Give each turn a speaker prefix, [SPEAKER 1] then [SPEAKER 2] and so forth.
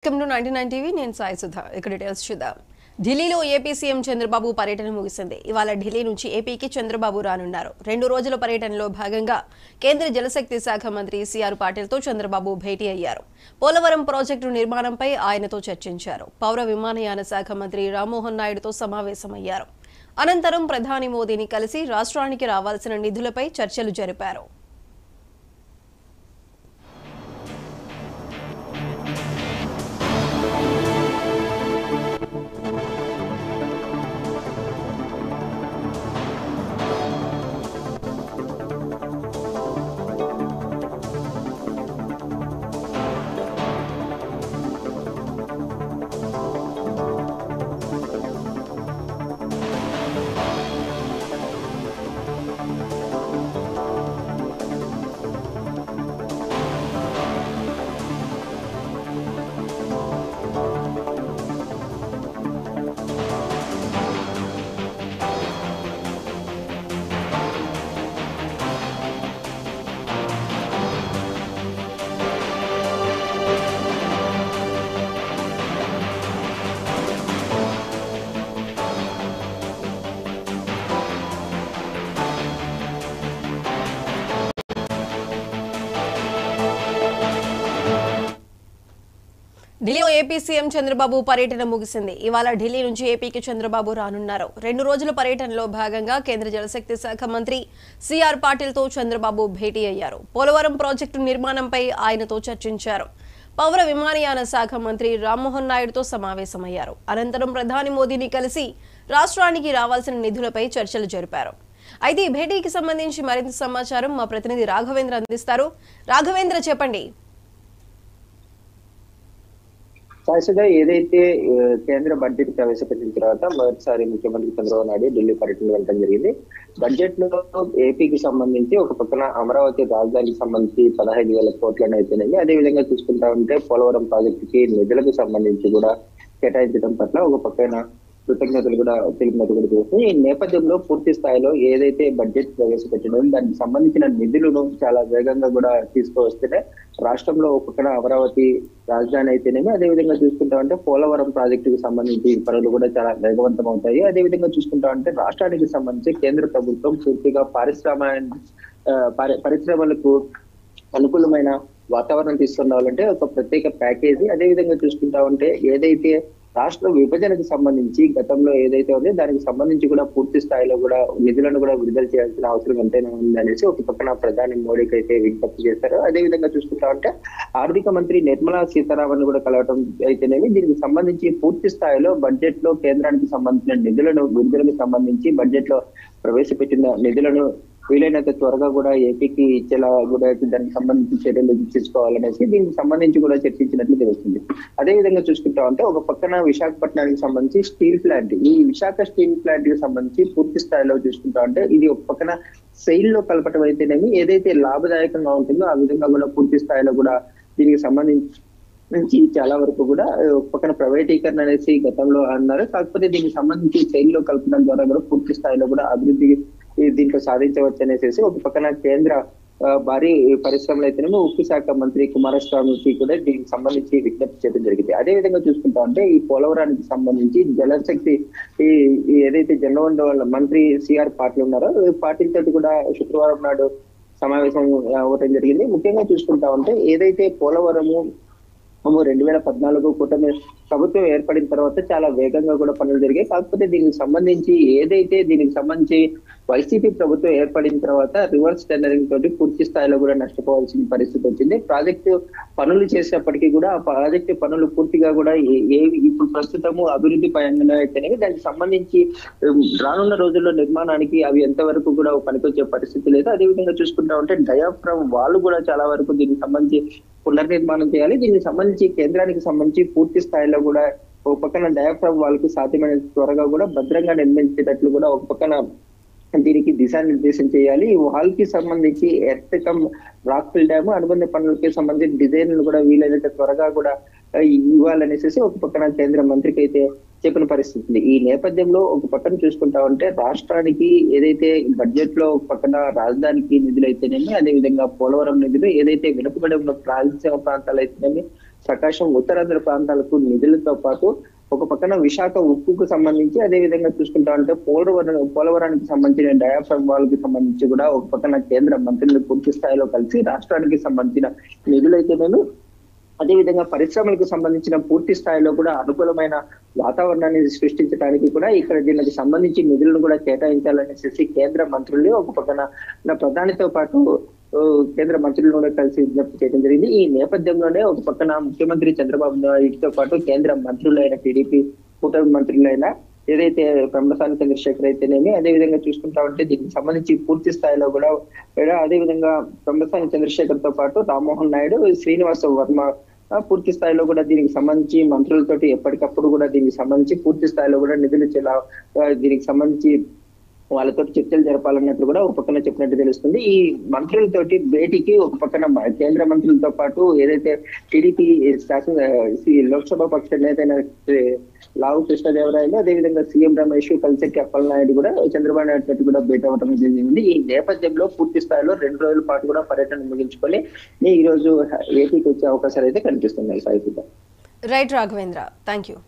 [SPEAKER 1] Welcome to 99 TV నేను సాయి సుధా. ఇక్కడ details చూద్దాం. ఢిల్లీలో ఏపీ సీఎం చంద్రబాబు పర్యటన ముగిసింది. ఇవాళ ఢిల్లీ నుంచి ఏపీకి చంద్రబాబు రానున్నారు. 2 రోజుల పర్యటనలో భాగంగా కేంద్ర జలశక్తి శాఖ మంత్రి సిఆర్ పాటిల్తో చంద్రబాబు భేటీ అయ్యారు. పోలవరం ప్రాజెక్టు నిర్మాణంపై ఆయనతో చర్చించారు. పౌర విమానయాన శాఖ మంత్రి రామ్మోహన్ నాయుడుతో సమావేశమయ్యారు. అనంతరం ప్రధాని మోదీని కలిసి రాష్ట్రానికి రావాల్సిన నిధులపై చర్చలు జరిపారు. ఢిల్లీలో ఏపీ సీఎం చంద్రబాబు పర్యటన ముగిసింది. ఇవాళ ఢిల్లీ నుంచి ఏపీకి చంద్రబాబు రానున్నారు. 2 రోజుల పర్యటనలో భాగంగా కేంద్ర జలశక్తి శాఖ మంత్రి సిఆర్ పాటిల్తో చంద్రబాబు భేటీ అయ్యారు. పోలవరం ప్రాజెక్టు నిర్మాణంపై ఆయనతో చర్చించారు. పౌర విమానయాన శాఖ మంత్రి రామ్మోహన్ నాయుడుతో సమావేశమయ్యారు. అనంతరం ప్రధాని మోదీని కలిసి రాష్ట్రానికి రావాల్సిన నిధులపై చర్చలు జరిపారు. అయితే ఈ భేటీకి సంబంధించి మరింత సమాచారం మా ప్రతినిధి రాఘవేంద్ర అందిస్తారు. రాఘవేంద్ర, చెప్పండి.
[SPEAKER 2] సాయిసుగా ఏదైతే కేంద్ర బడ్జెట్ ప్రవేశపెట్టిన తర్వాత మొదటిసారి ముఖ్యమంత్రి చంద్రబాబు నాయుడు ఢిల్లీ పర్యటన వెళ్ళడం జరిగింది. బడ్జెట్ లో ఏపీకి సంబంధించి ఒక పక్కన అమరావతి రాజధానికి సంబంధించి 15,000 కోట్లను అయితేనేది, అదే విధంగా చూసుకుంటా ఉంటే పోలవరం ప్రాజెక్టుకి నిధులకు సంబంధించి కూడా కేటాయించడం పట్ల ఒక పక్కన కృతజ్ఞతలు కూడా తెలిపినట్టు కూడా చేస్తుంది. ఈ నేపథ్యంలో పూర్తి స్థాయిలో ఏదైతే బడ్జెట్ ప్రవేశపెట్టడం దానికి సంబంధించిన నిధులను చాలా వేగంగా కూడా తీసుకువస్తేనే రాష్ట్రంలో ఒక పక్కన అమరావతి రాజధాని అయితేనేమి, అదేవిధంగా చూసుకుంటా ఉంటే పోలవరం ప్రాజెక్టుకి సంబంధించి పనులు కూడా చాలా వేగవంతం అవుతాయి. అదేవిధంగా చూసుకుంటా ఉంటే రాష్ట్రానికి సంబంధించి కేంద్ర ప్రభుత్వం పూర్తిగా పరిశ్రమలకు అనుకూలమైన వాతావరణం తీసుకురావాలంటే ఒక ప్రత్యేక ప్యాకేజీ, అదేవిధంగా చూసుకుంటా ఉంటే ఏదైతే రాష్ట్ర విభజనకు సంబంధించి గతంలో ఏదైతే ఉందో దానికి సంబంధించి కూడా పూర్తి స్థాయిలో కూడా నిధులను కూడా విడుదల చేయాల్సిన అవసరం ఎంతైనా ఉందనేసి ఒక పక్కన ప్రధాని మోడీకి అయితే విజ్ఞప్తి చేశారు. అదేవిధంగా చూసుకుంటా ఉంటే ఆర్థిక మంత్రి నిర్మలా సీతారామన్ కూడా కలవటం అయితేనేమి, దీనికి సంబంధించి పూర్తి స్థాయిలో బడ్జెట్ లో కేంద్రానికి సంబంధించిన నిధులను విడుదలకు సంబంధించి బడ్జెట్ లో ప్రవేశపెట్టిన నిధులను వీలైనంత త్వరగా కూడా ఏపీకి ఇచ్చేలా కూడా దానికి సంబంధించి చర్యలు తీసుకోవాలనేసి దీనికి సంబంధించి కూడా చర్చించినట్లు తెలుస్తుంది. అదే విధంగా చూసుకుంటా ఉంటే ఒక పక్కన విశాఖపట్నానికి సంబంధించి స్టీల్ ప్లాంట్, ఈ విశాఖ స్టీల్ ప్లాంట్ కి సంబంధించి పూర్తి స్థాయిలో చూసుకుంటా ఉంటే ఇది ఒక పక్కన సెయిల్ లో కలపటం అయితేనేమి, ఏదైతే లాభదాయకంగా ఉంటుందో ఆ విధంగా కూడా పూర్తి స్థాయిలో కూడా దీనికి సంబంధించి చాలా వరకు కూడా పక్కన ప్రైవేటీకరణ అనేసి గతంలో అన్నారు. కాకపోతే దీనికి సంబంధించి సెయిల్ లో కలపడం ద్వారా కూడా పూర్తి స్థాయిలో కూడా అభివృద్ధి దీంట్లో సాధించవచ్చు అనేసి ఒక పక్కన కేంద్ర భారీ పరిశ్రమలు అయితేనేమో ఉక్కు శాఖ మంత్రి కుమారస్వామికి కూడా దీనికి సంబంధించి విజ్ఞప్తి చేయడం జరిగింది. అదే విధంగా చూసుకుంటా ఉంటే ఈ పోలవరానికి సంబంధించి జలశక్తి ఏదైతే జలవనరుల మంత్రి సిఆర్ పాటిల్ ఉన్నారో పాటిల్ తోటి కూడా శుక్రవారం నాడు సమావేశం అవ్వటం జరిగింది. ముఖ్యంగా చూసుకుంటా ఉంటే ఏదైతే పోలవరము 2014 కూటమి ప్రభుత్వం ఏర్పడిన తర్వాత చాలా వేగంగా కూడా పనులు జరిగాయి. కాకపోతే దీనికి సంబంధించి వైసీపీ ప్రభుత్వం ఏర్పడిన తర్వాత రివర్స్ టెండరింగ్ తోటి పూర్తి స్థాయిలో కూడా నష్టపోవాల్సిన పరిస్థితి వచ్చింది. ప్రాజెక్టు పనులు చేసేప్పటికీ కూడా ఆ ప్రాజెక్టు పనులు పూర్తిగా కూడా ఇప్పుడు ప్రస్తుతము అభివృద్ధి పరంగా అయితేనే దానికి సంబంధించి రానున్న రోజుల్లో నిర్మాణానికి అవి ఎంతవరకు కూడా పనికొచ్చే పరిస్థితి లేదు. అదేవిధంగా చూసుకుంటా ఉంటే డయాఫ్రమ్ వాళ్ళు కూడా చాలా వరకు దీనికి సంబంధించి పునర్నిర్మాణం చేయాలి. దీనికి సంబంధించి కేంద్రానికి సంబంధించి పూర్తి స్థాయిలో కూడా ఒక పక్కన డయాఫ్రమ్ వాళ్ళకు సాధ్యమైన త్వరగా కూడా భద్రంగా నిర్మించేటట్లు కూడా ఒక పక్కన దీనికి దిశానిర్దేశం చేయాలి. ఈ వాల్ కి సంబంధించి ఎర్తకం రాక్ ఫిల్ డ్యామ్ అనుబంధ పనులకి సంబంధించి డిజైన్లు కూడా వీలైనంత త్వరగా కూడా ఇవ్వాలనేసి ఒక పక్కన కేంద్ర మంత్రికి అయితే చెప్పిన పరిస్థితి. ఈ నేపథ్యంలో ఒక పక్కన చూసుకుంటా ఉంటే రాష్ట్రానికి ఏదైతే బడ్జెట్ లో ఒక పక్కన రాజధానికి నిధులు అయితేనేమి, అదే విధంగా పోలవరం నిధులు, ఏదైతే వెనుకబడి ఉన్న ప్రాంతాలు అయితేనేమి, ప్రకాశం ఉత్తరాంధ్ర ప్రాంతాలకు నిధులతో పాటు ఒక పక్కన విశాఖ ఉక్కుకు సంబంధించి అదే విధంగా చూసుకుంటా ఉంటే పోలవరానికి సంబంధించిన డయాఫ్రమ్ వాల్ కి సంబంధించి కూడా ఒక పక్కన కేంద్ర మంత్రులు పూర్తి స్థాయిలో కలిసి రాష్ట్రానికి సంబంధించిన నిధులైతేనేమో అదే విధంగా పరిశ్రమలకు సంబంధించిన పూర్తి స్థాయిలో కూడా అనుకూలమైన వాతావరణాన్ని సృష్టించడానికి కూడా ఇక్కడ దీనికి సంబంధించి నిధులను కూడా కేటాయించాలనేసి కేంద్ర మంత్రులు ఒక పక్కన ప్రధానితో పాటు కేంద్ర మంత్రులు కూడా కలిసి విజ్ఞప్తి చేయడం జరిగింది. ఈ నేపథ్యంలోనే ఒక పక్కన ముఖ్యమంత్రి చంద్రబాబు నాయుడుతో పాటు కేంద్ర మంత్రులైన టీడీపీ కూటమి మంత్రులైన ఏదైతే పెమ్మసాని చంద్రశేఖర్ అయితేనేమి అదే విధంగా చూసుకుంటా ఉంటే దీనికి సంబంధించి పూర్తి స్థాయిలో కూడా అదే విధంగా పెమ్మసాని చంద్రశేఖర్ తో పాటు రామ్మోహన్ నాయుడు, శ్రీనివాస వర్మ పూర్తి స్థాయిలో కూడా దీనికి సంబంధించి మంత్రులతోటి ఎప్పటికప్పుడు కూడా దీనికి సంబంధించి పూర్తి స్థాయిలో కూడా నిధులు దీనికి సంబంధించి వాళ్ళతో చర్చలు జరపాలన్నట్లు కూడా ఒక పక్కన చెప్పినట్టు తెలుస్తుంది. ఈ మంత్రులతోటి భేటీకి ఒక పక్కన కేంద్ర మంత్రులతో పాటు ఏదైతే టీడీపీ లోక్సభ పక్ష నేత లావు కృష్ణదేవరాయలు అదేవిధంగా సీఎం రమేష్, కలిసెట్టి అప్పలనాయుడు కూడా చంద్రబాబు నాయుడు తోటి కూడా భేటీ అవ్వడం జరిగింది. ఈ నేపథ్యంలో పూర్తి స్థాయిలో 2 రోజుల పాటు కూడా పర్యటన ముగించుకొని ఈ రోజు ఏపీకి వచ్చే అవకాశాలు అయితే కనిపిస్తున్నాయి. Sai.
[SPEAKER 1] Right Raghavendra, thank you.